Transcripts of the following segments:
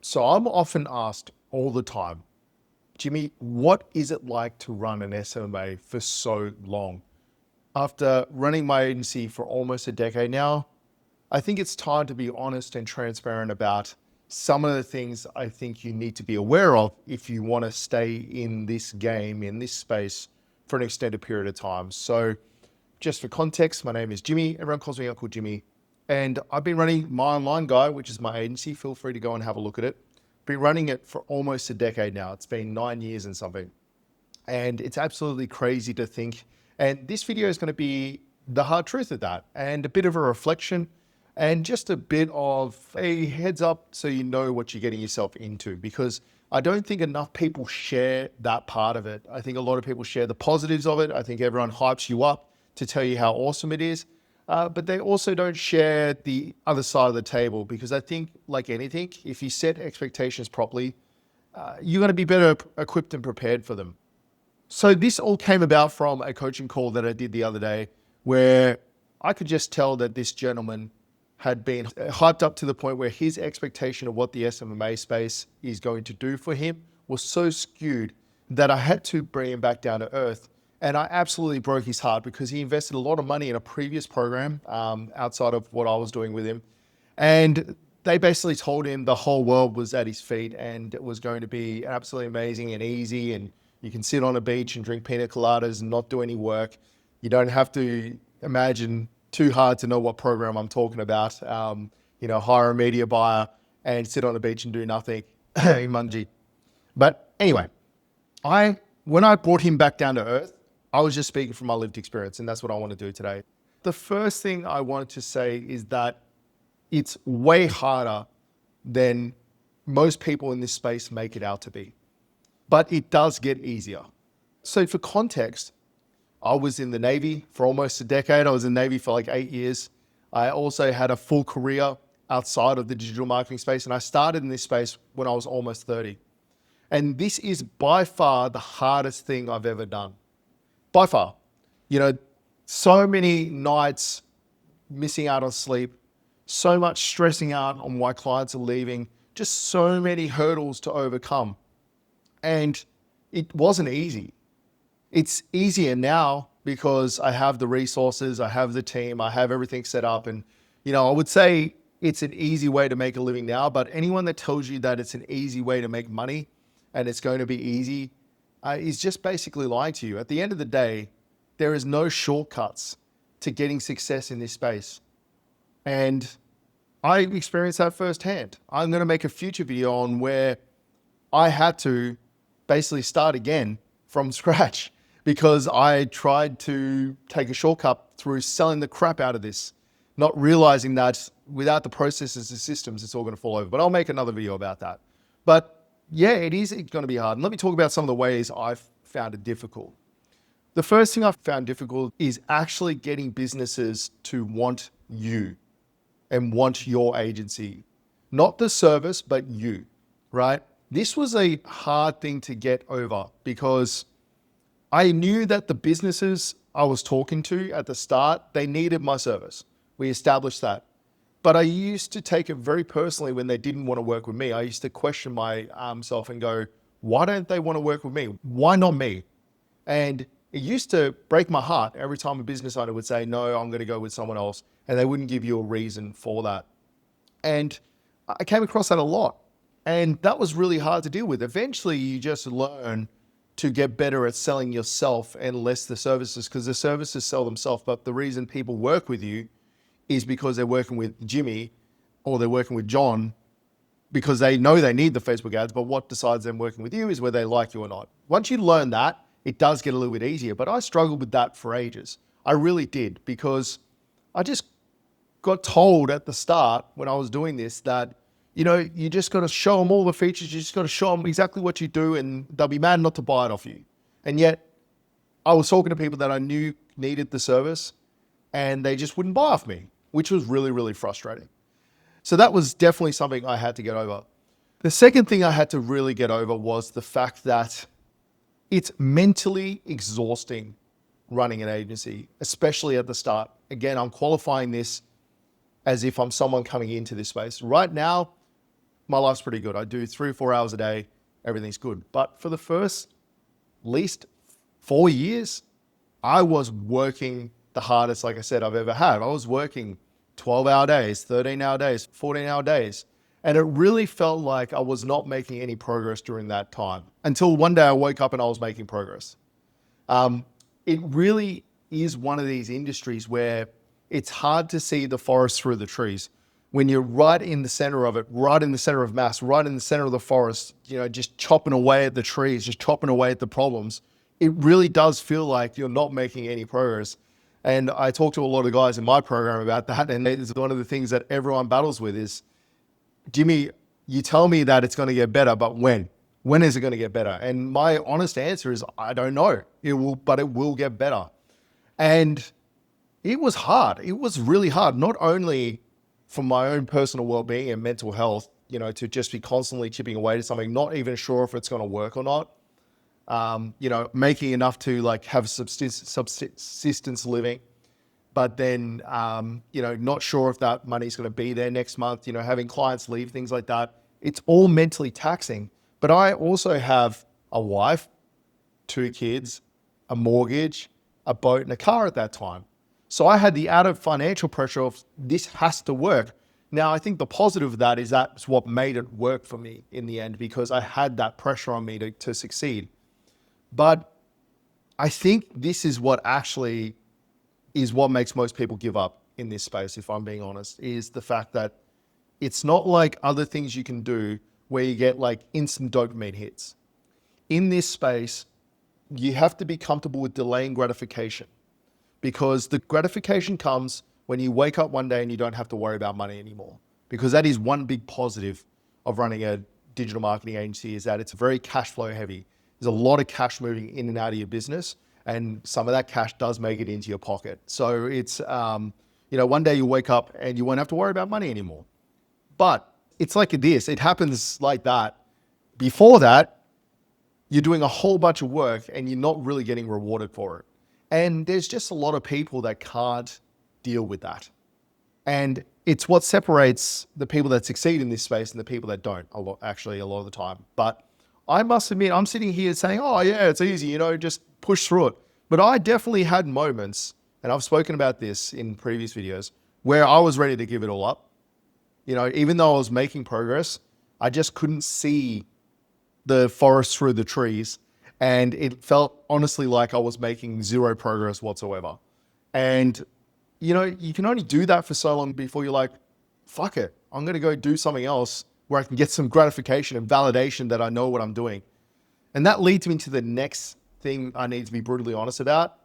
So I'm often asked all the time, Jimmy, what is it like to run an SMMA for so long? After running my agency for almost a decade now, I think it's time to be honest and transparent about some of the things I think you need to be aware of if you want to stay in this game, in this space for an extended period of time. So just for context, my name is Jimmy. Everyone calls me Uncle Jimmy. And I've been running My Online Guy, which is my agency. Feel free to go and have a look at it. Been running it for almost a decade now. It's been 9 years and something. And it's absolutely crazy to think. And this video is going to be the hard truth of that and a bit of a reflection and just a bit of a heads up so you know what you're getting yourself into, because I don't think enough people share that part of it. I think a lot of people share the positives of it. I think everyone hypes you up to tell you how awesome it is. But they also don't share the other side of the table, because I think, like anything, if you set expectations properly, you're going to be better equipped and prepared for them. So this all came about from a coaching call that I did the other day, where I could just tell that this gentleman had been hyped up to the point where his expectation of what the SMMA space is going to do for him was so skewed that I had to bring him back down to earth. And I absolutely broke his heart, because he invested a lot of money in a previous program outside of what I was doing with him. And they basically told him the whole world was at his feet and it was going to be absolutely amazing and easy. And you can sit on a beach and drink pina coladas and not do any work. You don't have to imagine too hard to know what program I'm talking about. Hire a media buyer and sit on a beach and do nothing in Mungie. But anyway, when I brought him back down to earth, I was just speaking from my lived experience, and that's what I want to do today. The first thing I wanted to say is that it's way harder than most people in this space make it out to be, but it does get easier. So for context, I was in the Navy for almost a decade. I was in the Navy for like 8 years. I also had a full career outside of the digital marketing space, and I started in this space when I was almost 30. And this is by far the hardest thing I've ever done. By far. So many nights missing out on sleep, so much stressing out on why clients are leaving, just so many hurdles to overcome. And it wasn't easy. It's easier now because I have the resources, I have the team, I have everything set up. And, I would say it's an easy way to make a living now, but anyone that tells you that it's an easy way to make money and it's going to be easy is just basically lying to you. At the end of the day, there is no shortcuts to getting success in this space. And I experienced that firsthand. I'm going to make a future video on where I had to basically start again from scratch, because I tried to take a shortcut through selling the crap out of this, not realizing that without the processes and systems, it's all going to fall over. But I'll make another video about that. But yeah, it's going to be hard. And let me talk about some of the ways I've found it difficult. The first thing I've found difficult is actually getting businesses to want you and want your agency. Not the service, but you, right? This was a hard thing to get over, because I knew that the businesses I was talking to at the start, they needed my service. We established that. But I used to take it very personally when they didn't want to work with me. I used to question myself and go, why don't they want to work with me? Why not me? And it used to break my heart every time a business owner would say, no, I'm going to go with someone else. And they wouldn't give you a reason for that. And I came across that a lot. And that was really hard to deal with. Eventually, you just learn to get better at selling yourself and less the services, because the services sell themselves. But the reason people work with you is because they're working with Jimmy or they're working with John, because they know they need the Facebook ads. But what decides them working with you is whether they like you or not. Once you learn that, it does get a little bit easier. But I struggled with that for ages. I really did, because I just got told at the start when I was doing this that, you just got to show them all the features. You just got to show them exactly what you do, and they'll be mad not to buy it off you. And yet I was talking to people that I knew needed the service, and they just wouldn't buy off me, which was really, really frustrating. So that was definitely something I had to get over. The second thing I had to really get over was the fact that it's mentally exhausting running an agency, especially at the start. Again, I'm qualifying this as if I'm someone coming into this space. Right now, my life's pretty good. I do 3 or 4 hours a day. Everything's good. But for the first least 4 years, I was working the hardest, like I said, I've ever had. I was working 12-hour days, 13-hour days, 14-hour days. And it really felt like I was not making any progress during that time until one day I woke up and I was making progress. It really is one of these industries where it's hard to see the forest through the trees. When you're right in the center of it, right in the center of mass, right in the center of the forest, just chopping away at the trees, just chopping away at the problems, it really does feel like you're not making any progress. And I talk to a lot of guys in my program about that. And it's one of the things that everyone battles with is, Jimmy, you tell me that it's going to get better, but when? When is it going to get better? And my honest answer is, I don't know. But it will get better. And it was hard. It was really hard, not only for my own personal well-being and mental health, to just be constantly chipping away to something, not even sure if it's going to work or not. Making enough to like have subsistence living, but then, not sure if that money's going to be there next month, having clients leave, things like that. It's all mentally taxing. But I also have a wife, 2 kids, a mortgage, a boat and a car at that time. So I had the added financial pressure of this has to work. Now, I think the positive of that is that's what made it work for me in the end, because I had that pressure on me to succeed. But I think this is what actually is what makes most people give up in this space, if I'm being honest, is the fact that it's not like other things you can do where you get like instant dopamine hits. In this space, you have to be comfortable with delaying gratification, because the gratification comes when you wake up one day and you don't have to worry about money anymore. Because that is one big positive of running a digital marketing agency, is that it's very cash flow heavy. There's a lot of cash moving in and out of your business, and some of that cash does make it into your pocket. So it's, one day you wake up and you won't have to worry about money anymore. But it's like this, it happens like that. Before that, you're doing a whole bunch of work and you're not really getting rewarded for it. And there's just a lot of people that can't deal with that. And it's what separates the people that succeed in this space and the people that don't, a lot of the time. But I must admit, I'm sitting here saying, oh yeah, it's easy, just push through it. But I definitely had moments, and I've spoken about this in previous videos, where I was ready to give it all up. Even though I was making progress, I just couldn't see the forest through the trees. And it felt honestly like I was making zero progress whatsoever. And, you can only do that for so long before you're like, fuck it, I'm going to go do something else where I can get some gratification and validation that I know what I'm doing. And that leads me to the next thing I need to be brutally honest about,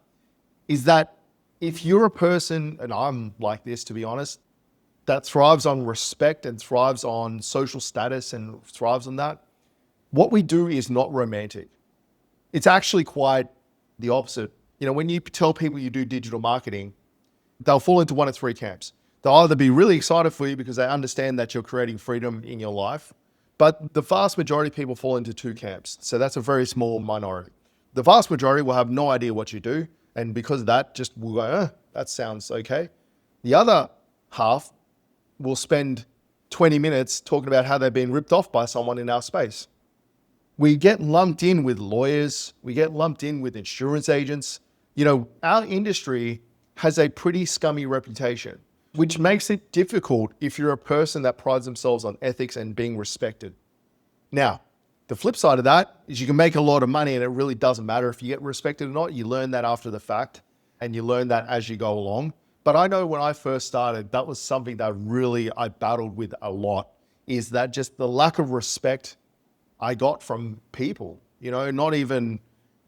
is that if you're a person, and I'm like this to be honest, that thrives on respect and thrives on social status and thrives on that, what we do is not romantic. It's actually quite the opposite. When you tell people you do digital marketing, they'll fall into one of 3 camps. They'll either be really excited for you because they understand that you're creating freedom in your life, but the vast majority of people fall into 2 camps. So that's a very small minority. The vast majority will have no idea what you do, and because of that, just will go, that sounds okay. The other half will spend 20 minutes talking about how they've been ripped off by someone in our space. We get lumped in with lawyers. We get lumped in with insurance agents. Our industry has a pretty scummy reputation, which makes it difficult if you're a person that prides themselves on ethics and being respected. Now, the flip side of that is you can make a lot of money and it really doesn't matter if you get respected or not. You learn that after the fact and you learn that as you go along. But I know when I first started, that was something that really I battled with a lot, is that just the lack of respect I got from people, not even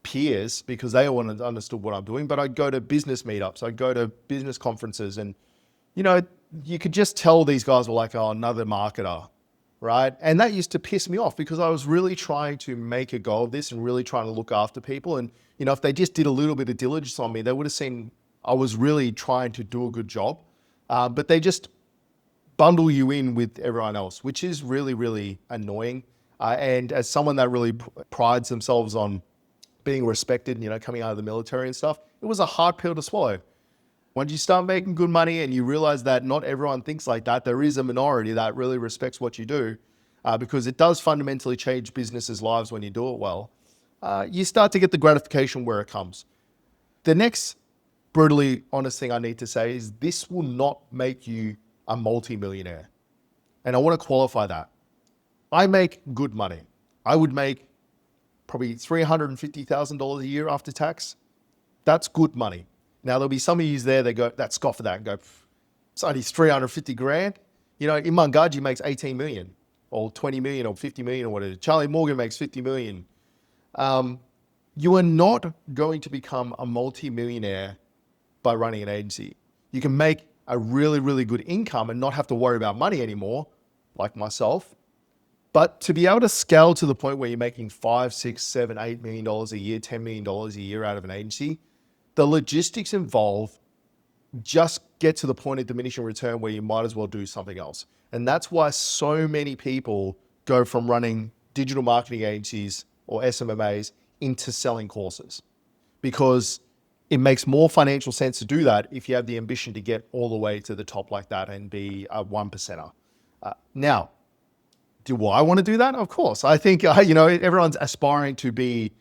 peers, because they all understood what I'm doing, but I'd go to business meetups, I'd go to business conferences, and, you could just tell these guys were like, oh, another marketer, right? And that used to piss me off because I was really trying to make a go of this and really trying to look after people. And, if they just did a little bit of diligence on me, they would have seen I was really trying to do a good job. But they just bundle you in with everyone else, which is really, really annoying. And as someone that really prides themselves on being respected, coming out of the military and stuff, it was a hard pill to swallow. Once you start making good money and you realize that not everyone thinks like that, there is a minority that really respects what you do. because it does fundamentally change businesses' lives when you do it well. You start to get the gratification where it comes. The next brutally honest thing I need to say is this will not make you a multi-millionaire. And I want to qualify that. I make good money. I would make probably $350,000 a year after tax. That's good money. Now, there'll be some of you there that scoff at that and go, it's only 350 grand. You know, Imangaji makes 18 million or 20 million or 50 million or whatever. Charlie Morgan makes 50 million. You are not going to become a multi-millionaire by running an agency. You can make a really, really good income and not have to worry about money anymore, like myself. But to be able to scale to the point where you're making $5, $6, $7, $8 million a year, $10 million a year out of an agency, the logistics involved just get to the point of diminishing return where you might as well do something else. And that's why so many people go from running digital marketing agencies or SMMAs into selling courses, because it makes more financial sense to do that if you have the ambition to get all the way to the top like that and be a one percenter. Now, do I want to do that? Of course. I think, everyone's aspiring to be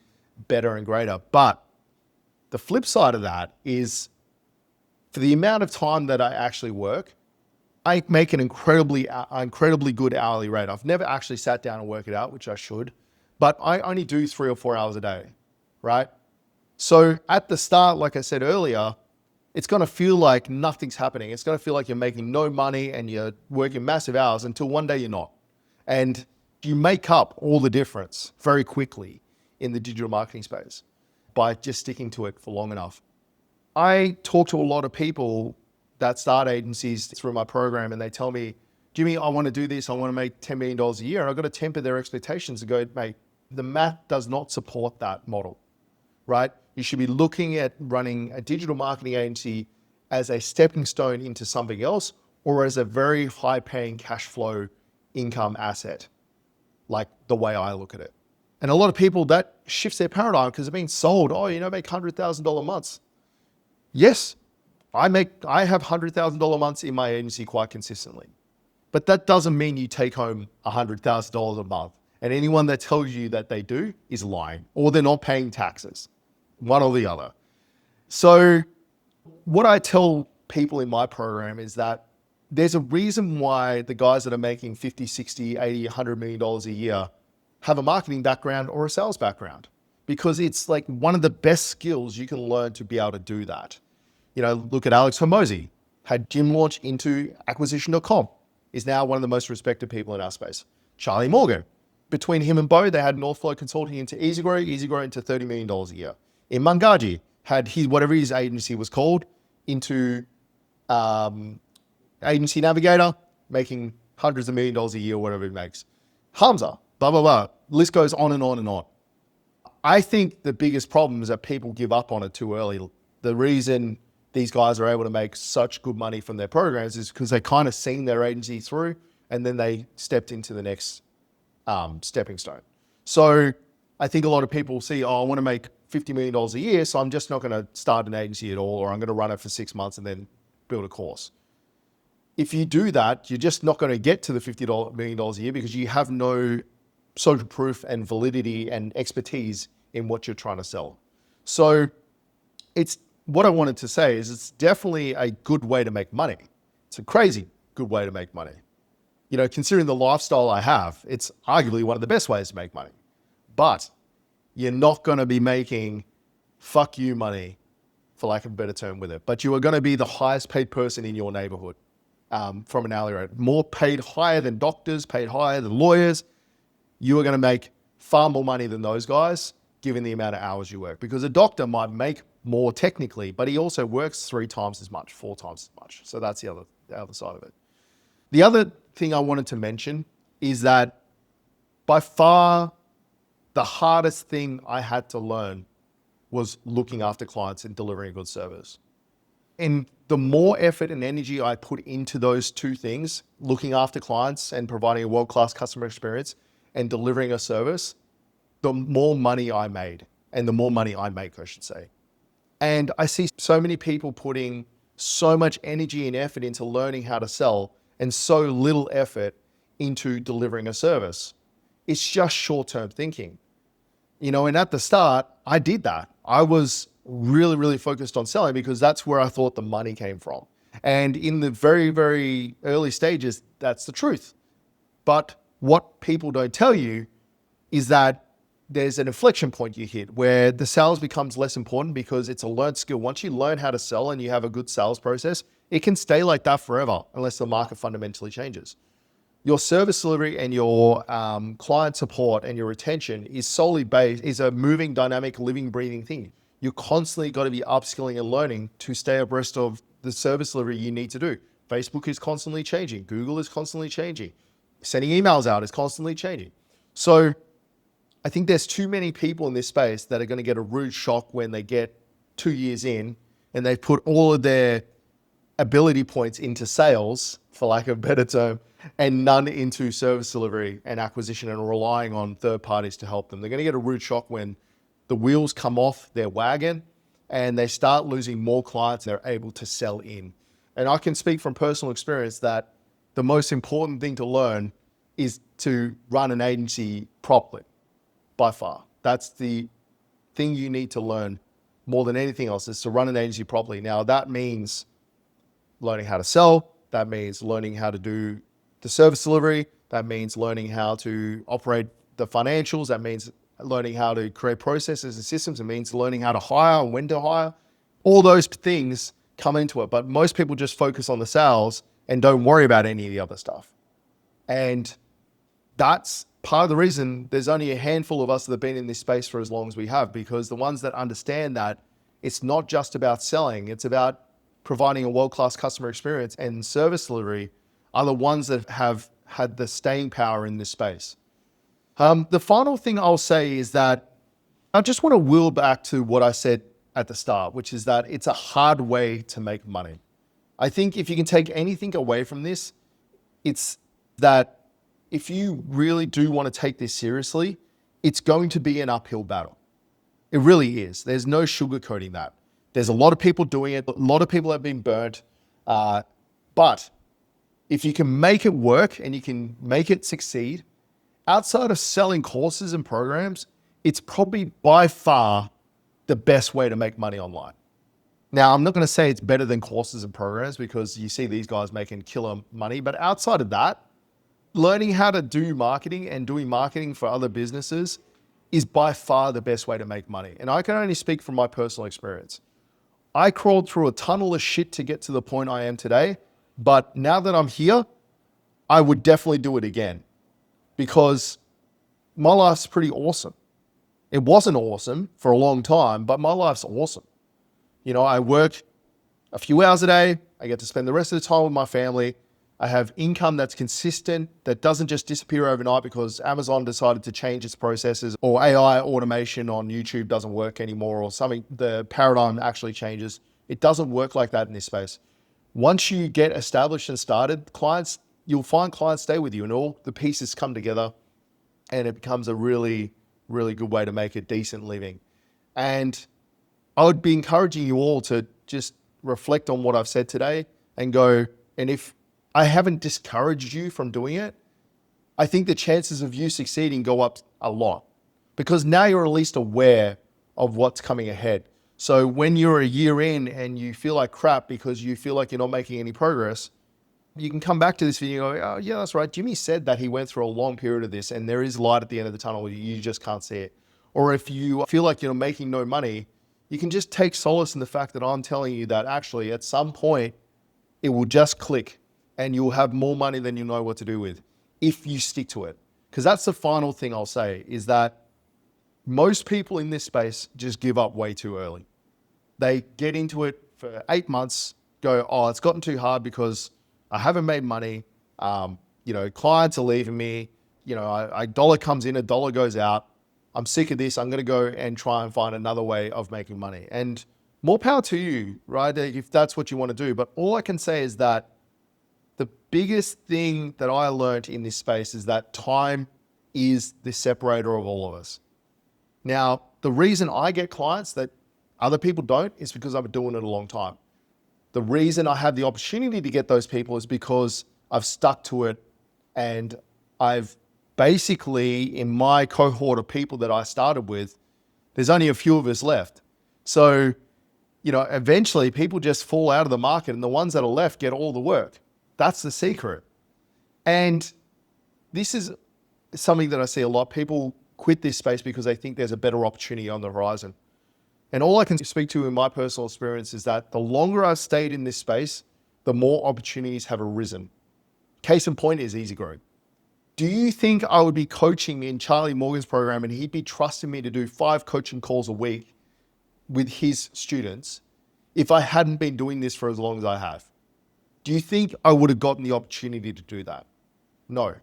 better and greater. But the flip side of that is, for the amount of time that I actually work, I make an incredibly good hourly rate. I've never actually sat down and worked it out, which I should, but I only do 3 or 4 hours a day, right? So at the start, like I said earlier, it's going to feel like nothing's happening. It's going to feel like you're making no money and you're working massive hours until one day you're not. And you make up all the difference very quickly in the digital marketing space by just sticking to it for long enough. I talk to a lot of people that start agencies through my program, and they tell me, Jimmy, I want to do this. I want to make $10 million a year. And I've got to temper their expectations and go, mate, the math does not support that model, right? You should be looking at running a digital marketing agency as a stepping stone into something else, or as a very high paying cash flow income asset, like the way I look at it. And a lot of people, that shifts their paradigm because they're being sold, make $100,000 months. Yes, I have $100,000 months in my agency quite consistently, but that doesn't mean you take home $100,000 a month. And anyone that tells you that they do is lying, or they're not paying taxes, one or the other. So what I tell people in my program is that there's a reason why the guys that are making 50, 60, 80, $100 million a year have a marketing background or a sales background, because it's like one of the best skills you can learn to be able to do that. Look at Alex Hormozi, had gym launch into acquisition.com, is now one of the most respected people in our space. Charlie Morgan, between him and Bo, they had Northflow Consulting into EasyGrow into $30 million a year. Imangaji had whatever his agency was called into Agency Navigator, making hundreds of $million a year, whatever he makes. Hamza, blah, blah, blah. List goes on and on and on. I think the biggest problem is that people give up on it too early. The reason these guys are able to make such good money from their programs is because they kind of seen their agency through, and then they stepped into the next stepping stone. So I think a lot of people see, I want to make $50 million a year, so I'm just not going to start an agency at all, or I'm going to run it for 6 months and then build a course. If you do that, you're just not going to get to the $50 million a year, because you have no social proof and validity and expertise in what you're trying to sell. So what I wanted to say is it's definitely a good way to make money. It's a crazy good way to make money. Considering the lifestyle I have, it's arguably one of the best ways to make money. But you're not going to be making fuck you money, for lack of a better term, with it. But you are going to be the highest paid person in your neighborhood from an hourly rate. More paid higher than doctors, paid higher than lawyers. You are going to make far more money than those guys, given the amount of hours you work. Because a doctor might make more technically, but he also works 3 times as much, 4 times as much. So that's the other side of it. The other thing I wanted to mention is that by far the hardest thing I had to learn was looking after clients and delivering a good service. And the more effort and energy I put into those two things, looking after clients and providing a world-class customer experience and delivering a service, the more money I made, and the more money I make, I should say. And I see so many people putting so much energy and effort into learning how to sell, and so little effort into delivering a service. It's just short-term thinking. And at the start, I did that. I was really, really focused on selling because that's where I thought the money came from. And in the very, very early stages, that's the truth. But what people don't tell you is that there's an inflection point you hit where the sales becomes less important because it's a learned skill. Once you learn how to sell and you have a good sales process, it can stay like that forever unless the market fundamentally changes. Your service delivery and your client support and your retention is solely based, is a moving, dynamic, living, breathing thing. You constantly got to be upskilling and learning to stay abreast of the service delivery you need to do. Facebook is constantly changing. Google is constantly changing. Sending emails out is constantly changing. So I think there's too many people in this space that are going to get a rude shock when they get 2 years in and they've put all of their ability points into sales, for lack of a better term, and none into service delivery and acquisition and relying on third parties to help them. They're going to get a rude shock when the wheels come off their wagon and they start losing more clients they're able to sell in. And I can speak from personal experience that the most important thing to learn is to run an agency properly, by far. That's the thing you need to learn more than anything else, is to run an agency properly. Now, that means learning how to sell. That means learning how to do the service delivery. That means learning how to operate the financials. That means learning how to create processes and systems. It means learning how to hire and when to hire. All those things come into it. But most people just focus on the sales and don't worry about any of the other stuff. And that's part of the reason there's only a handful of us that have been in this space for as long as we have, because the ones that understand that it's not just about selling, it's about providing a world-class customer experience and service delivery are the ones that have had the staying power in this space. The final thing I'll say is that I just want to wheel back to what I said at the start, which is that it's a hard way to make money. I think if you can take anything away from this, it's that if you really do want to take this seriously, it's going to be an uphill battle. It really is. There's no sugarcoating that. There's a lot of people doing it. A lot of people have been burnt. But if you can make it work and you can make it succeed, outside of selling courses and programs, it's probably by far the best way to make money online. Now, I'm not going to say it's better than courses and programs because you see these guys making killer money. But outside of that, learning how to do marketing and doing marketing for other businesses is by far the best way to make money. And I can only speak from my personal experience. I crawled through a tunnel of shit to get to the point I am today. But now that I'm here, I would definitely do it again because my life's pretty awesome. It wasn't awesome for a long time, but my life's awesome. I work a few hours a day. I get to spend the rest of the time with my family. I have income that's consistent, that doesn't just disappear overnight because Amazon decided to change its processes or AI automation on YouTube doesn't work anymore or something, the paradigm actually changes. It doesn't work like that in this space. Once you get established and started, you'll find clients stay with you and all the pieces come together and it becomes a really, really good way to make a decent living. And I would be encouraging you all to just reflect on what I've said today and go, and if I haven't discouraged you from doing it, I think the chances of you succeeding go up a lot because now you're at least aware of what's coming ahead. So when you're a year in and you feel like crap because you feel like you're not making any progress, you can come back to this video and go, oh yeah, that's right. Jimmy said that he went through a long period of this and there is light at the end of the tunnel. You just can't see it. Or if you feel like you're making no money, you can just take solace in the fact that I'm telling you that actually at some point it will just click and you'll have more money than you know what to do with if you stick to it. Because that's the final thing I'll say is that most people in this space just give up way too early. They get into it for 8 months, go, oh, it's gotten too hard because I haven't made money. Clients are leaving me. A dollar comes in, a dollar goes out. I'm sick of this. I'm going to go and try and find another way of making money. And more power to you, right? If that's what you want to do. But all I can say is that the biggest thing that I learned in this space is that time is the separator of all of us. Now, the reason I get clients that other people don't is because I've been doing it a long time. The reason I have the opportunity to get those people is because I've stuck to it and I've basically, in my cohort of people that I started with, there's only a few of us left. So, eventually people just fall out of the market and the ones that are left get all the work. That's the secret. And this is something that I see a lot. People quit this space because they think there's a better opportunity on the horizon. And all I can speak to in my personal experience is that the longer I've stayed in this space, the more opportunities have arisen. Case in point is Easy Grow. Do you think I would be coaching in Charlie Morgan's program and he'd be trusting me to do 5 coaching calls a week with his students if I hadn't been doing this for as long as I have? Do you think I would have gotten the opportunity to do that? No.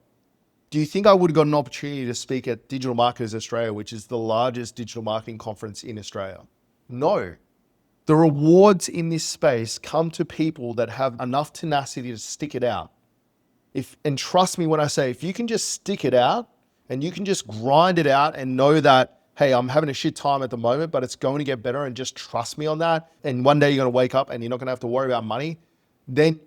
Do you think I would have got an opportunity to speak at Digital Marketers Australia, which is the largest digital marketing conference in Australia? No. The rewards in this space come to people that have enough tenacity to stick it out. And trust me when I say, if you can just stick it out and you can just grind it out and know that, hey, I'm having a shit time at the moment, but it's going to get better, and just trust me on that. And one day you're going to wake up and you're not going to have to worry about money. Then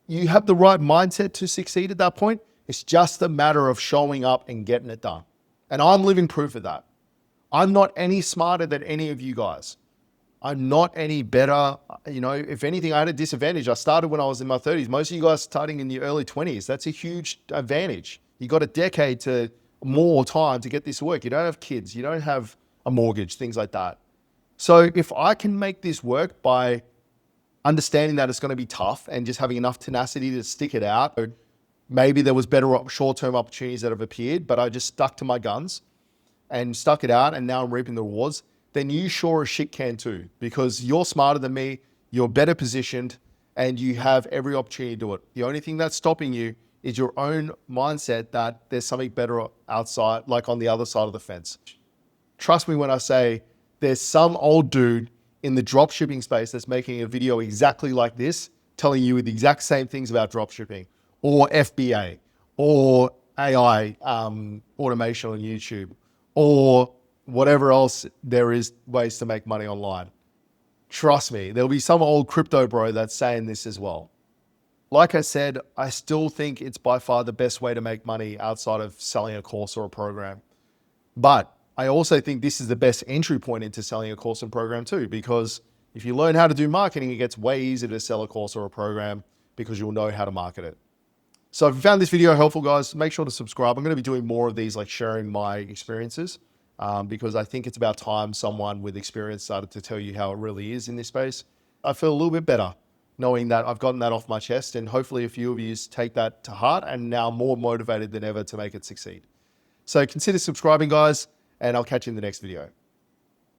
you have the right mindset to succeed at that point. It's just a matter of showing up and getting it done. And I'm living proof of that. I'm not any smarter than any of you guys. I'm not any better. If anything, I had a disadvantage. I started when I was in my 30s. Most of you guys starting in your early 20s. That's a huge advantage. You got a decade to more time to get this to work. You don't have kids. You don't have a mortgage, things like that. So if I can make this work by understanding that it's going to be tough and just having enough tenacity to stick it out, or maybe there was better short-term opportunities that have appeared, but I just stuck to my guns and stuck it out, and now I'm reaping the rewards, then you sure as shit can too, because you're smarter than me, you're better positioned, and you have every opportunity to do it. The only thing that's stopping you is your own mindset that there's something better outside, like on the other side of the fence. Trust me when I say there's some old dude in the dropshipping space that's making a video exactly like this, telling you the exact same things about dropshipping or FBA or AI automation on YouTube or whatever else there is ways to make money online. Trust me, there'll be some old crypto bro that's saying this as well. Like I said, I still think it's by far the best way to make money outside of selling a course or a program. But I also think this is the best entry point into selling a course and program too, because if you learn how to do marketing, it gets way easier to sell a course or a program because you'll know how to market it. So if you found this video helpful, guys, make sure to subscribe. I'm going to be doing more of these, like sharing my experiences, because I think it's about time someone with experience started to tell you how it really is in this space. I feel a little bit better knowing that I've gotten that off my chest, and hopefully a few of you take that to heart and now more motivated than ever to make it succeed. So consider subscribing, guys, and I'll catch you in the next video.